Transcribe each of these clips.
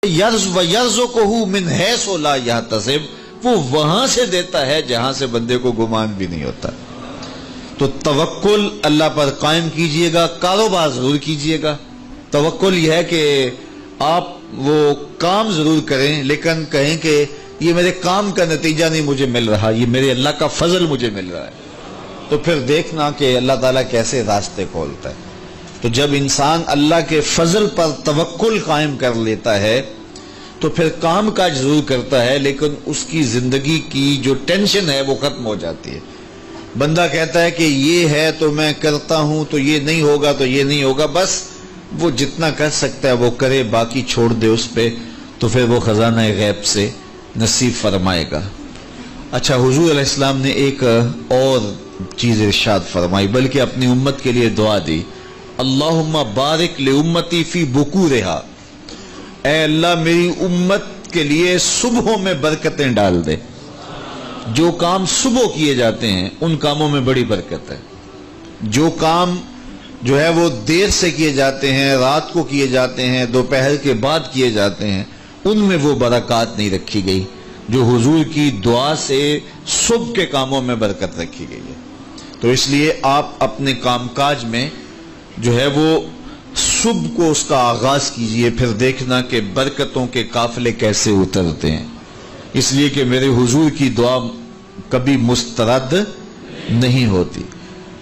یرزقہ من حیث لا یحتسب، وہ وہاں سے دیتا ہے جہاں سے بندے کو گمان بھی نہیں ہوتا۔ تو توکل اللہ پر قائم کیجئے گا، کاروبار ضرور کیجئے گا۔ توکل یہ ہے کہ آپ وہ کام ضرور کریں لیکن کہیں کہ یہ میرے کام کا نتیجہ نہیں مجھے مل رہا، یہ میرے اللہ کا فضل مجھے مل رہا ہے۔ تو پھر دیکھنا کہ اللہ تعالیٰ کیسے راستے کھولتا ہے۔ تو جب انسان اللہ کے فضل پر توکل قائم کر لیتا ہے تو پھر کام کاج ضرور کرتا ہے لیکن اس کی زندگی کی جو ٹینشن ہے وہ ختم ہو جاتی ہے۔ بندہ کہتا ہے کہ یہ ہے تو میں کرتا ہوں، تو یہ نہیں ہوگا تو یہ نہیں ہوگا، بس وہ جتنا کر سکتا ہے وہ کرے، باقی چھوڑ دے اس پہ، تو پھر وہ خزانہ غیب سے نصیب فرمائے گا۔ اچھا، حضور علیہ السلام نے ایک اور چیز ارشاد فرمائی، بلکہ اپنی امت کے لیے دعا دی، اللہم بارک لامتی فی بکورہا، اے اللہ میری امت کے لیے صبحوں میں برکتیں ڈال دے۔ جو کام صبح کیے جاتے ہیں ان کاموں میں بڑی برکت ہے۔ جو کام جو ہے وہ دیر سے کیے جاتے ہیں، رات کو کیے جاتے ہیں، دوپہر کے بعد کیے جاتے ہیں، ان میں وہ برکات نہیں رکھی گئی جو حضور کی دعا سے صبح کے کاموں میں برکت رکھی گئی ہے۔ تو اس لیے آپ اپنے کام کاج میں جو ہے وہ صبح کو اس کا آغاز کیجئے، پھر دیکھنا کہ برکتوں کے قافلے کیسے اترتے ہیں۔ اس لیے کہ میرے حضور کی دعا کبھی مسترد نہیں ہوتی۔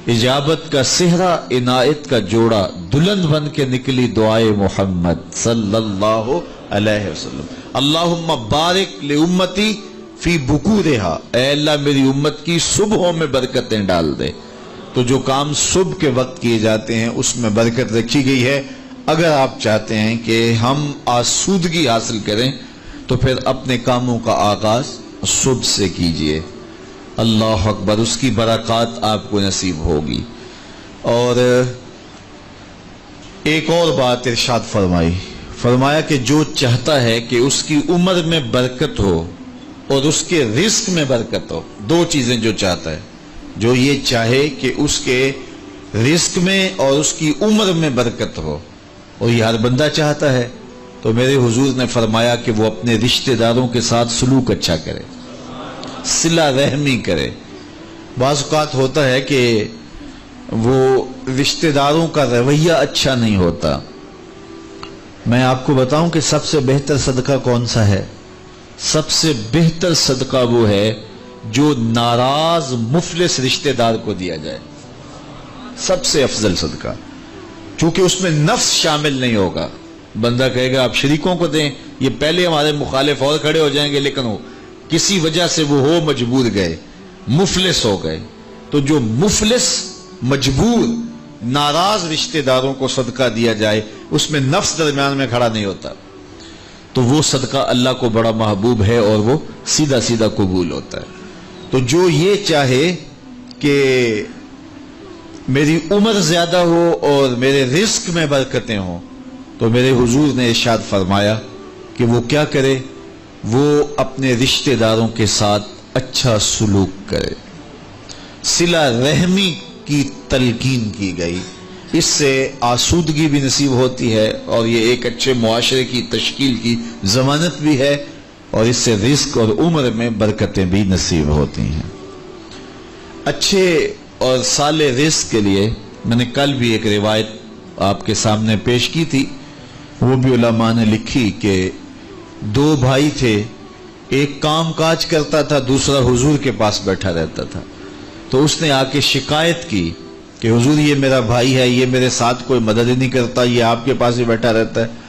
اجابت کا صحرا، عنایت کا جوڑا، دلہن بن کے نکلی دعائے محمد صلی اللہ علیہ وسلم۔ اللہم بارک لامتی فی بکورہا، اے اللہ میری امت کی صبحوں میں برکتیں ڈال دے۔ تو جو کام صبح کے وقت کیے جاتے ہیں اس میں برکت رکھی گئی ہے۔ اگر آپ چاہتے ہیں کہ ہم آسودگی حاصل کریں تو پھر اپنے کاموں کا آغاز صبح سے کیجئے۔ اللہ اکبر، اس کی برکات آپ کو نصیب ہوگی۔ اور ایک اور بات ارشاد فرمایا کہ جو چاہتا ہے کہ اس کی عمر میں برکت ہو اور اس کے رزق میں برکت ہو، دو چیزیں جو چاہتا ہے، جو یہ چاہے کہ اس کے رزق میں اور اس کی عمر میں برکت ہو، اور یہ ہر بندہ چاہتا ہے، تو میرے حضور نے فرمایا کہ وہ اپنے رشتہ داروں کے ساتھ سلوک اچھا کرے، صلہ رحمی کرے۔ بعض اوقات ہوتا ہے کہ وہ رشتہ داروں کا رویہ اچھا نہیں ہوتا۔ میں آپ کو بتاؤں کہ سب سے بہتر صدقہ کون سا ہے؟ سب سے بہتر صدقہ وہ ہے جو ناراض مفلس رشتہ دار کو دیا جائے، سب سے افضل صدقہ، چونکہ اس میں نفس شامل نہیں ہوگا۔ بندہ کہے گا آپ شریکوں کو دیں، یہ پہلے ہمارے مخالف اور کھڑے ہو جائیں گے، لیکن وہ کسی وجہ سے وہ ہو مجبور گئے، مفلس ہو گئے۔ تو جو مفلس مجبور ناراض رشتہ داروں کو صدقہ دیا جائے، اس میں نفس درمیان میں کھڑا نہیں ہوتا، تو وہ صدقہ اللہ کو بڑا محبوب ہے اور وہ سیدھا سیدھا قبول ہوتا ہے۔ تو جو یہ چاہے کہ میری عمر زیادہ ہو اور میرے رزق میں برکتیں ہوں، تو میرے حضور نے ارشاد فرمایا کہ وہ کیا کرے، وہ اپنے رشتہ داروں کے ساتھ اچھا سلوک کرے۔ صلہ رحمی کی تلقین کی گئی، اس سے آسودگی بھی نصیب ہوتی ہے اور یہ ایک اچھے معاشرے کی تشکیل کی ضمانت بھی ہے، اور اس سے رزق اور عمر میں برکتیں بھی نصیب ہوتی ہیں۔ اچھے اور صالح رزق کے لیے میں نے کل بھی ایک روایت آپ کے سامنے پیش کی تھی، وہ بھی علماء نے لکھی کہ دو بھائی تھے، ایک کام کاج کرتا تھا، دوسرا حضور کے پاس بیٹھا رہتا تھا۔ تو اس نے آ کے شکایت کی کہ حضور یہ میرا بھائی ہے، یہ میرے ساتھ کوئی مدد ہی نہیں کرتا، یہ آپ کے پاس ہی بیٹھا رہتا ہے۔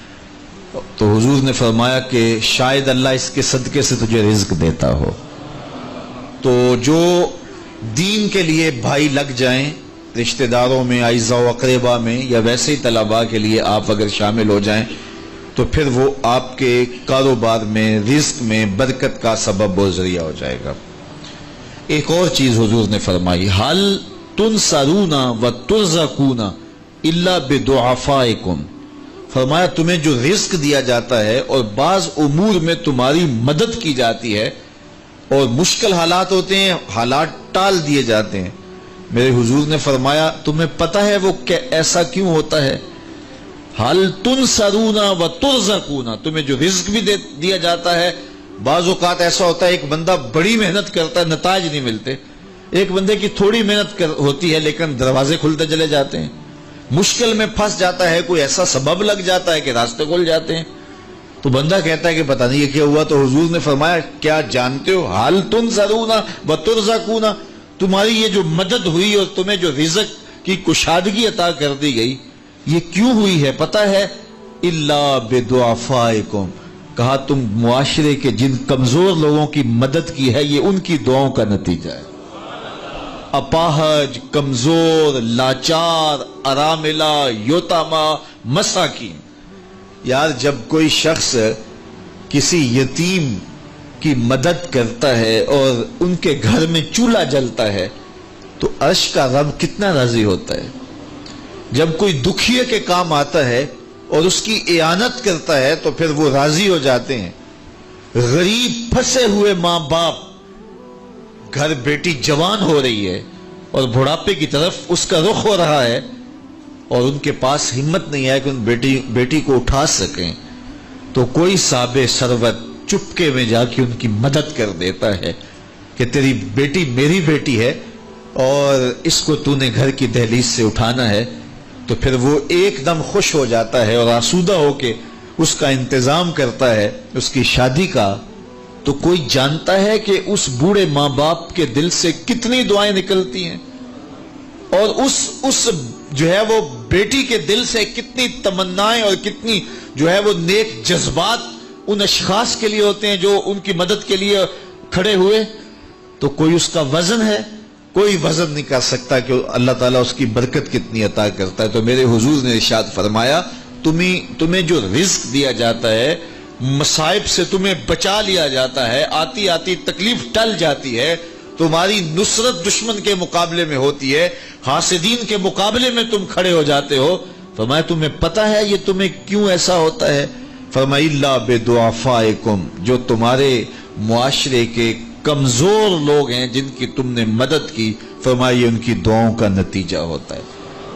تو حضور نے فرمایا کہ شاید اللہ اس کے صدقے سے تجھے رزق دیتا ہو۔ تو جو دین کے لیے بھائی لگ جائیں، رشتہ داروں میں، اعزاء و اقربا میں، یا ویسے ہی طلباء کے لیے آپ اگر شامل ہو جائیں، تو پھر وہ آپ کے کاروبار میں، رزق میں برکت کا سبب و ذریعہ ہو جائے گا۔ ایک اور چیز حضور نے فرمائی، حل تنصرون و ترزقون الا بضعفائکم، فرمایا تمہیں جو رزق دیا جاتا ہے اور بعض امور میں تمہاری مدد کی جاتی ہے، اور مشکل حالات ہوتے ہیں، حالات ٹال دیے جاتے ہیں، میرے حضور نے فرمایا تمہیں پتہ ہے وہ ایسا کیوں ہوتا ہے؟ حل تنصرونا و ترزقونا، تمہیں جو رزق بھی دیا جاتا ہے. بعض اوقات ایسا ہوتا ہے ایک بندہ بڑی محنت کرتا ہے نتائج نہیں ملتے، ایک بندے کی تھوڑی محنت ہوتی ہے لیکن دروازے کھلتے چلے جاتے ہیں. مشکل میں پھنس جاتا ہے، کوئی ایسا سبب لگ جاتا ہے کہ راستے کھل جاتے ہیں. تو بندہ کہتا ہے کہ پتہ نہیں یہ کیا ہوا. تو حضور نے فرمایا کیا جانتے ہو حل تنصرونا و ترزقونا، تمہاری یہ جو مدد ہوئی اور تمہیں جو رزق کی کشادگی عطا کر دی گئی یہ کیوں ہوئی ہے پتہ ہے؟ الا بدعفائکم، کہا تم معاشرے کے جن کمزور لوگوں کی مدد کی ہے یہ ان کی دعاؤں کا نتیجہ ہے. اپاہج، کمزور، لاچار، اراملہ، یتامہ، مساکین. یار جب کوئی شخص کسی یتیم کی مدد کرتا ہے اور ان کے گھر میں چولہا جلتا ہے تو عرش کا رب کتنا راضی ہوتا ہے. جب کوئی دکھیے کے کام آتا ہے اور اس کی اعانت کرتا ہے تو پھر وہ راضی ہو جاتے ہیں. غریب پھنسے ہوئے ماں باپ، گھر بیٹی جوان ہو رہی ہے اور بڑھاپے کی طرف اس کا رخ ہو رہا ہے اور ان کے پاس ہمت نہیں ہے کہ ان بیٹی کو اٹھا سکیں، تو کوئی صاحب ثروت چپکے میں جا کے ان کی مدد کر دیتا ہے کہ تیری بیٹی میری بیٹی ہے اور اس کو تو نے گھر کی دہلیز سے اٹھانا ہے. تو پھر وہ ایک دم خوش ہو جاتا ہے اور آسودہ ہو کے اس کا انتظام کرتا ہے اس کی شادی کا. تو کوئی جانتا ہے کہ اس بوڑھے ماں باپ کے دل سے کتنی دعائیں نکلتی ہیں اور اس جو ہے وہ بیٹی کے دل سے کتنی تمنائیں اور کتنی جو ہے وہ نیک جذبات ان اشخاص کے لیے ہوتے ہیں جو ان کی مدد کے لیے کھڑے ہوئے. تو کوئی اس کا وزن ہے؟ کوئی وزن نہیں کر سکتا کہ اللہ تعالیٰ اس کی برکت کتنی عطا کرتا ہے. تو میرے حضور نے ارشاد فرمایا تمہیں جو رزق دیا جاتا ہے، مصائب سے تمہیں بچا لیا جاتا ہے، آتی آتی تکلیف ٹل جاتی ہے، تمہاری نصرت دشمن کے مقابلے میں ہوتی ہے، حاسدین کے مقابلے میں تم کھڑے ہو جاتے ہو. فرمایا تمہیں پتہ ہے یہ تمہیں کیوں ایسا ہوتا ہے؟ فرمایا الا بدعفائکم، جو تمہارے معاشرے کے کمزور لوگ ہیں جن کی تم نے مدد کی، فرمایا یہ ان کی دعاؤں کا نتیجہ ہوتا ہے.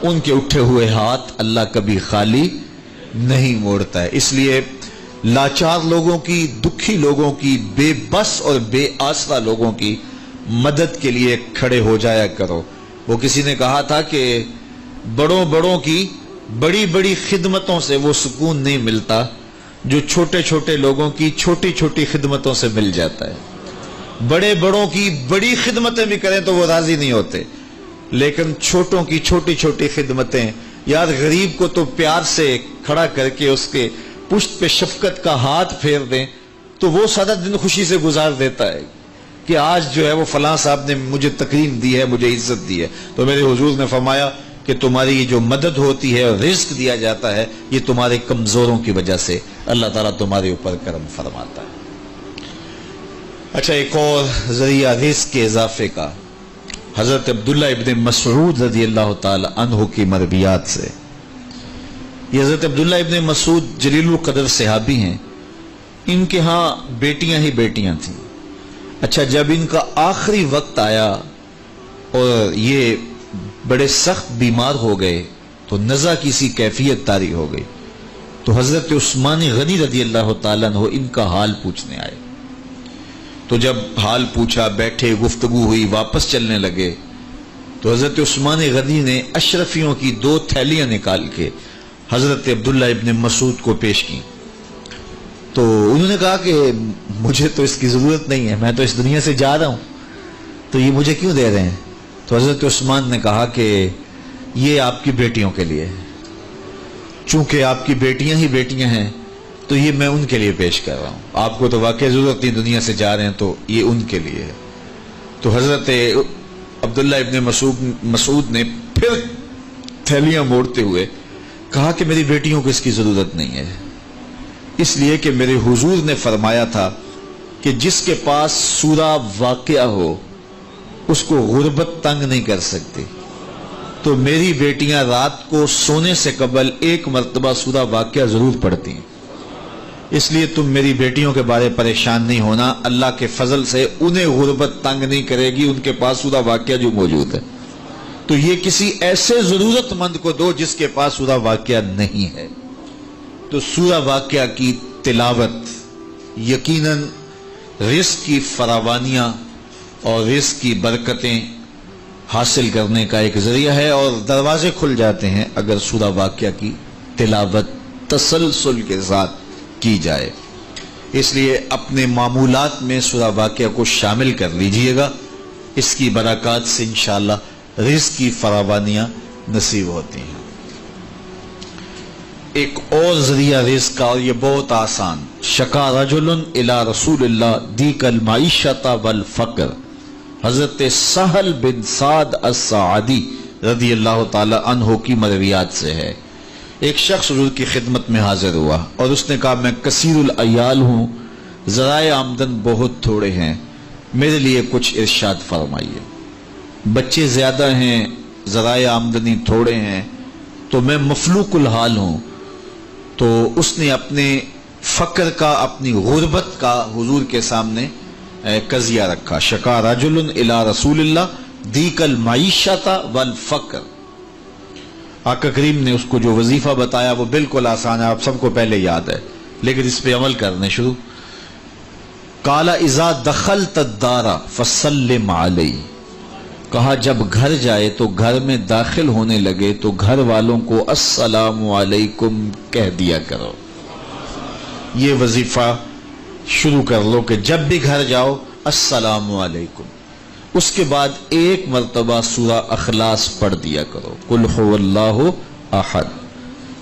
ان کے اٹھے ہوئے ہاتھ اللہ کبھی خالی نہیں موڑتا ہے. اس لیے لاچار لوگوں کی، دکھی لوگوں کی، بے بس اور بے آسرا لوگوں کی مدد کے لیے کھڑے ہو جایا کرو. وہ کسی نے کہا تھا کہ بڑوں کی بڑی بڑی خدمتوں سے وہ سکون نہیں ملتا جو چھوٹے چھوٹے لوگوں کی چھوٹی چھوٹی خدمتوں سے مل جاتا ہے. بڑوں کی بڑی خدمتیں بھی کریں تو وہ راضی نہیں ہوتے، لیکن چھوٹوں کی چھوٹی چھوٹی خدمتیں، یار غریب کو تو پیار سے کھڑا کر کے اس کے پشت پہ شفقت کا ہاتھ پھیر دیں تو وہ سارا دن خوشی سے گزار دیتا ہے کہ آج جو ہے وہ فلاں صاحب نے مجھے تکریم دی ہے، مجھے عزت دی ہے. تو میرے حضور نے فرمایا کہ تمہاری یہ جو مدد ہوتی ہے اور رزق دیا جاتا ہے یہ تمہارے کمزوروں کی وجہ سے اللہ تعالیٰ تمہارے اوپر کرم فرماتا ہے. اچھا، ایک اور ذریعہ رزق کے اضافے کا حضرت عبداللہ ابن مسعود رضی اللہ تعالی عنہ کی مرویات سے. یہ حضرت عبداللہ ابن مسعود جلیل القدر صحابی ہیں. ان کے ہاں بیٹیاں ہی بیٹیاں تھیں. اچھا، جب ان کا آخری وقت آیا اور یہ بڑے سخت بیمار ہو گئے تو نزع کی سی کیفیت طاری ہو گئی تو حضرت عثمان غنی رضی اللہ تعالیٰ عنہ ان کا حال پوچھنے آئے. تو جب حال پوچھا، بیٹھے، گفتگو ہوئی، واپس چلنے لگے تو حضرت عثمان غنی نے اشرفیوں کی 2 تھیلیاں نکال کے حضرت عبداللہ ابن مسعود کو پیش کی. تو انہوں نے کہا کہ مجھے تو اس کی ضرورت نہیں ہے، میں تو اس دنیا سے جا رہا ہوں، تو یہ مجھے کیوں دے رہے ہیں؟ تو حضرت عثمان نے کہا کہ یہ آپ کی بیٹیوں کے لیے، چونکہ آپ کی بیٹیاں ہی بیٹیاں ہیں تو یہ میں ان کے لیے پیش کر رہا ہوں، آپ کو تو واقعی ضرورت نہیں، دنیا سے جا رہے ہیں تو یہ ان کے لیے ہے. تو حضرت عبداللہ ابن مسعود نے پھر تھیلیاں موڑتے ہوئے کہا کہ میری بیٹیوں کو اس کی ضرورت نہیں ہے، اس لیے کہ میرے حضور نے فرمایا تھا کہ جس کے پاس سورہ واقعہ ہو اس کو غربت تنگ نہیں کر سکتی. تو میری بیٹیاں رات کو سونے سے قبل 1 مرتبہ سورہ واقعہ ضرور پڑھتی ہیں، اس لیے تم میری بیٹیوں کے بارے پریشان نہیں ہونا، اللہ کے فضل سے انہیں غربت تنگ نہیں کرے گی، ان کے پاس سورہ واقعہ جو موجود ہے. تو یہ کسی ایسے ضرورت مند کو دو جس کے پاس سورہ واقعہ نہیں ہے. تو سورہ واقعہ کی تلاوت یقیناً رزق کی فراوانیاں اور رزق کی برکتیں حاصل کرنے کا ایک ذریعہ ہے، اور دروازے کھل جاتے ہیں اگر سورہ واقعہ کی تلاوت تسلسل کے ساتھ کی جائے۔ اس لیے اپنے معمولات میں سورہ واقعہ کو شامل کر لیجئے گا، اس کی برکات سے انشاءاللہ رزق کی فراوانیاں نصیب ہوتی ہیں۔ ایک اور ذریعہ رزق کا، اور یہ بہت آسان، شکا رجل الی رسول اللہ دیک المعیشۃ والفقر، حضرت سہل بن سعد الساعدی رضی اللہ تعالی عنہ کی مرویات سے ہے۔ ایک شخص حضور کی خدمت میں حاضر ہوا اور اس نے کہا میں کثیر العیال ہوں، ذرائع آمدن بہت تھوڑے ہیں، میرے لیے کچھ ارشاد فرمائیے۔ بچے زیادہ ہیں، ذرائع آمدنی تھوڑے ہیں، تو میں مفلوق الحال ہوں۔ تو اس نے اپنے فقر کا، اپنی غربت کا حضور کے سامنے قضیہ رکھا۔ شکا رجل الی رسول اللہ دیک المعیشۃ والفقر۔ آقا کریم نے اس کو جو وظیفہ بتایا وہ بالکل آسان ہے، آپ سب کو پہلے یاد ہے، لیکن اس پہ عمل کرنے شروع۔ قال اذا دخلت الدار فسلم علی، کہا جب گھر جائے تو گھر میں داخل ہونے لگے تو گھر والوں کو السلام علیکم کہہ دیا کرو۔ یہ وظیفہ شروع کر لو کہ جب بھی گھر جاؤ السلام علیکم۔ اس کے بعد ایک مرتبہ سورہ اخلاص پڑھ دیا کرو، قل هو اللہ احد۔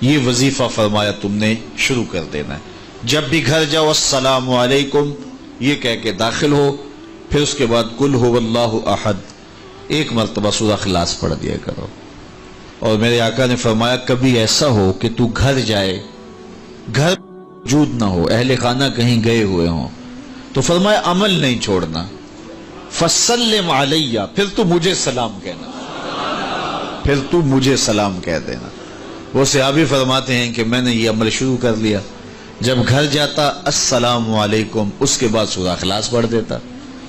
یہ وظیفہ فرمایا تم نے شروع کر دینا ہے، جب بھی گھر جاؤ السلام علیکم یہ کہہ کے داخل ہو، پھر اس کے بعد قل هو اللہ احد ایک مرتبہ سورہ اخلاص پڑھ دیا کرو۔ اور میرے آقا نے فرمایا کبھی ایسا ہو کہ تو گھر جائے، گھر موجود نہ ہو، اہل خانہ کہیں گئے ہوئے ہوں، تو فرمایا عمل نہیں چھوڑنا، فسلم علیہ، پھر تو مجھے سلام کہنا، پھر تو مجھے سلام کہہ دینا۔ وہ صحابی فرماتے ہیں کہ میں نے یہ عمل شروع کر لیا، جب گھر جاتا السلام علیکم، اس کے بعد سورہ اخلاص پڑھ دیتا،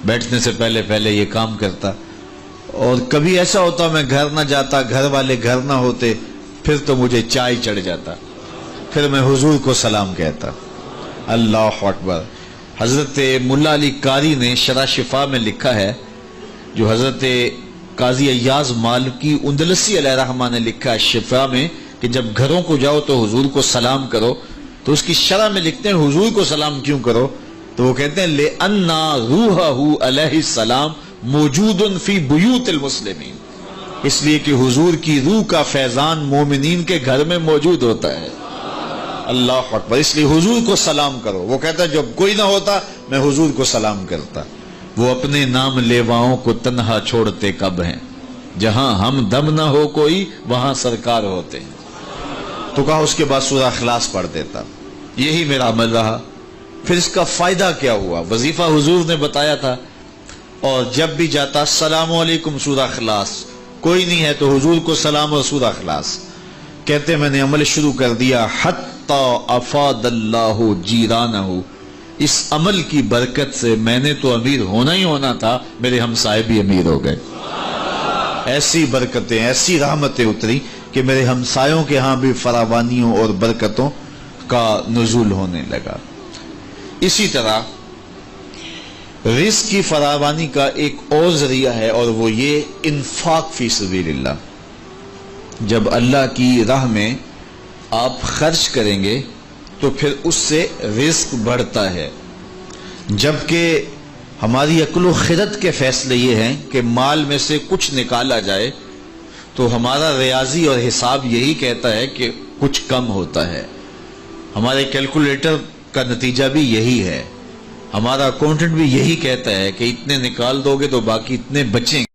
بیٹھنے سے پہلے پہلے یہ کام کرتا۔ اور کبھی ایسا ہوتا میں گھر نہ جاتا، گھر والے گھر نہ ہوتے، پھر تو مجھے چائے چڑھ جاتا، پھر میں حضور کو سلام کہتا۔ اللہ اکبر۔ حضرت ملا علی قاری نے شرح شفا میں لکھا ہے، جو حضرت قاضی ایاز مالکی اندلسی علیہ رحمہ نے لکھا ہے شفا میں، کہ جب گھروں کو جاؤ تو حضور کو سلام کرو، تو اس کی شرح میں لکھتے ہیں حضور کو سلام کیوں کرو، تو وہ کہتے ہیں لِأَنَّا رُوحَهُ علیہ السلام موجود فی بیوت المسلمین، اس لیے کہ حضور کی روح کا فیضان مومنین کے گھر میں موجود ہوتا ہے۔ اللہ اکبر۔ اس لیے حضور کو سلام کرو۔ وہ کہتا ہے جب کوئی نہ ہوتا میں حضور کو سلام کرتا۔ وہ اپنے نام لیواؤں کو تنہا چھوڑتے کب ہیں، جہاں ہم دم نہ ہو کوئی وہاں سرکار ہوتے ہیں۔ تو کہا اس کے بعد سورہ اخلاص پڑھ دیتا۔ یہی میرا عمل رہا۔ پھر اس کا فائدہ کیا ہوا؟ وظیفہ حضور نے بتایا تھا، اور جب بھی جاتا السلام علیکم سورہ اخلاص، کوئی نہیں ہے تو حضور کو سلام اور سورہ اخلاص۔ کہتے میں نے عمل شروع کر دیا، حتی افاد اللہ جیرانہ، اس عمل کی برکت سے میں نے تو امیر ہونا ہی ہونا تھا، میرے ہمسائے بھی امیر ہو گئے۔ ایسی برکتیں، ایسی رحمتیں اتری کہ میرے ہمسایوں کے ہاں بھی فراوانیوں اور برکتوں کا نزول ہونے لگا۔ اسی طرح رزق کی فراوانی کا ایک اور ذریعہ ہے، اور وہ یہ انفاق فی سبیل اللہ۔ جب اللہ کی راہ میں آپ خرچ کریں گے تو پھر اس سے رزق بڑھتا ہے، جبکہ ہماری عقل و خرد کے فیصلے یہ ہیں کہ مال میں سے کچھ نکالا جائے تو ہمارا ریاضی اور حساب یہی کہتا ہے کہ کچھ کم ہوتا ہے، ہمارے کیلکولیٹر کا نتیجہ بھی یہی ہے، ہمارا اکاؤنٹنٹ بھی یہی کہتا ہے کہ اتنے نکال دو گے تو باقی اتنے بچیں گے۔